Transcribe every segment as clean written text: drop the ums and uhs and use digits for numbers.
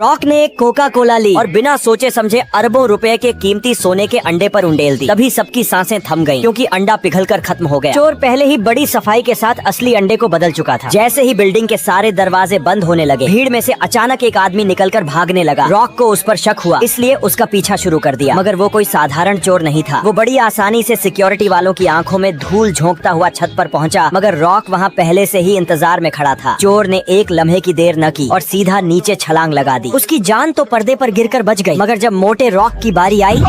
Rock ने एक Coca Cola ली और बिना सोचे समझे अरबों रुपए के कीमती सोने के अंडे पर उंडेल दी। तभी सबकी सांसें थम गईं, क्योंकि अंडा पिघलकर खत्म हो गया। चोर पहले ही बड़ी सफाई के साथ असली अंडे को बदल चुका था। जैसे ही बिल्डिंग के सारे दरवाजे बंद होने लगे, भीड़ में से अचानक एक आदमी निकलकर भागने लगा। रॉक को उस पर शक हुआ, इसलिए उसका पीछा शुरू कर दिया। मगर वो कोई साधारण चोर नहीं था। वो बड़ी आसानी से सिक्योरिटी वालों की आंखों में धूल झोंकता हुआ छत पर पहुंचा, मगर रॉक वहाँ पहले से ही इंतजार में खड़ा था। चोर ने एक लम्हे की देर न की और सीधा नीचे छलांग लगा दी। उसकी जान तो पर्दे पर गिरकर बच गई, मगर जब मोटे रॉक की बारी आई,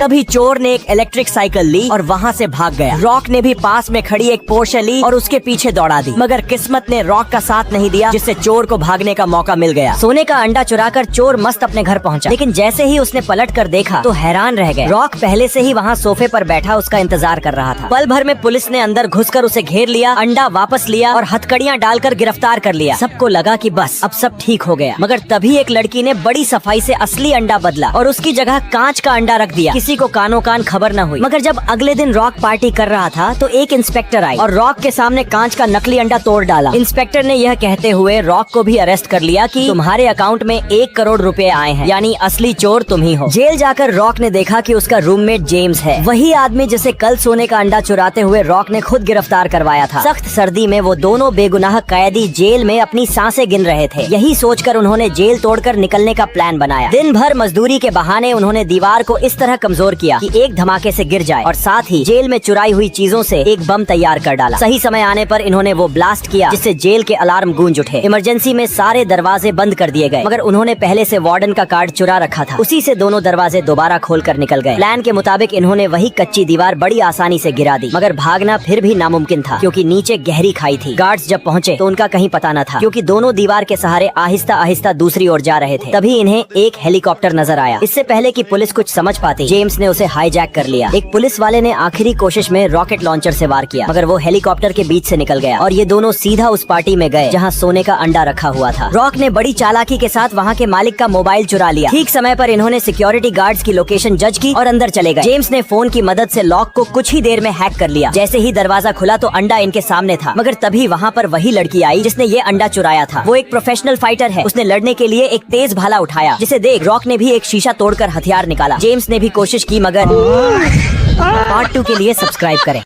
तभी चोर ने एक इलेक्ट्रिक साइकिल ली और वहाँ से भाग गया। रॉक ने भी पास में खड़ी एक पोर्शे ली और उसके पीछे दौड़ा दी, मगर किस्मत ने रॉक का साथ नहीं दिया, जिससे चोर को भागने का मौका मिल गया। सोने का अंडा चुराकर चोर मस्त अपने घर पहुँचा, लेकिन जैसे ही उसने पलट कर देखा तो हैरान रह गए। रॉक पहले से ही वहाँ सोफे पर बैठा उसका इंतजार कर रहा था। पल भर में पुलिस ने अंदर घुसकर उसे घेर लिया, अंडा वापस लिया और हथकड़ियाँ डालकर गिरफ्तार कर लिया। सबको लगा कि बस अब सब ठीक हो गया, मगर तभी एक लड़की ने बड़ी सफाई से असली अंडा बदला और उसकी जगह कांच का अंडा रख दिया। किसी को कानों कान खबर न हुई। मगर जब अगले दिन रॉक पार्टी कर रहा था तो एक इंस्पेक्टर आई और रॉक के सामने कांच का नकली अंडा तोड़ डाला। इंस्पेक्टर ने यह कहते हुए रॉक को भी अरेस्ट कर लिया कि तुम्हारे अकाउंट में 1 करोड़ रुपए आए हैं, यानी असली चोर तुम ही हो। जेल जाकर रॉक ने देखा कि उसका रूममेट जेम्स है, वही आदमी जिसे कल सोने का अंडा चुराते हुए रॉक ने खुद गिरफ्तार करवाया था। सख्त सर्दी में वो दोनों बेगुनाह कैदी जेल में अपनी सांसें गिन रहे थे। यही सोचकर उन्होंने जेल तोड़कर निकलने का प्लान बनाया। दिन भर मजदूरी के बहाने उन्होंने दीवार को इस तरह कमजोर किया कि एक धमाके से गिर जाए, और साथ ही जेल में चुराई हुई चीजों से एक बम तैयार कर डाला। सही समय आने पर इन्होंने वो ब्लास्ट किया जिससे जेल के अलार्म गूंज उठे। इमरजेंसी में सारे दरवाजे बंद कर दिए गए, मगर उन्होंने पहले से वार्डन का कार्ड चुरा रखा था। उसी से दोनों दरवाजे दोबारा खोलकर निकल गए। प्लान के मुताबिक इन्होंने वही कच्ची दीवार बड़ी आसानी से गिरा दी, मगर भागना फिर भी नामुमकिन था, क्योंकि नीचे गहरी खाई थी। गार्ड्स जब पहुँचे तो उनका कहीं पता न था, क्योंकि दोनों दीवार के सहारे आहिस्ता आहिस्ता दूसरी ओर जा रहे थे। तभी इन्हें एक हेलीकॉप्टर नजर आया। इससे पहले कि पुलिस कुछ समझ पाती, जेम्स ने उसे हाईजैक कर लिया। एक पुलिस वाले ने आखिरी कोशिश में रॉकेट लॉन्चर से वार किया, मगर वो हेलीकॉप्टर के बीच से निकल गया और ये दोनों सीधा उस पार्टी में गए जहाँ सोने का अंडा रखा हुआ था। रॉक ने बड़ी चालाकी के साथ वहाँ के मालिक का मोबाइल चुरा लिया। ठीक समय पर इन्होंने सिक्योरिटी गार्ड्स की लोकेशन जज की और अंदर चले गए। जेम्स ने फोन की मदद से लॉक को कुछ ही देर में हैक कर लिया। जैसे ही दरवाजा खुला तो अंडा इनके सामने था, मगर तभी वहाँ पर वही लड़की आई जिसने ये अंडा चुराया था। वो एक प्रोफेशनल फाइटर है। उसने लड़ने के लिए एक तेज भाला उठाया, जिसे देख रॉक ने भी एक शीशा तोड़कर हथियार निकाला। जेम्स ने भी कोशिश की, मगर पार्ट 2 के लिए सब्सक्राइब करें।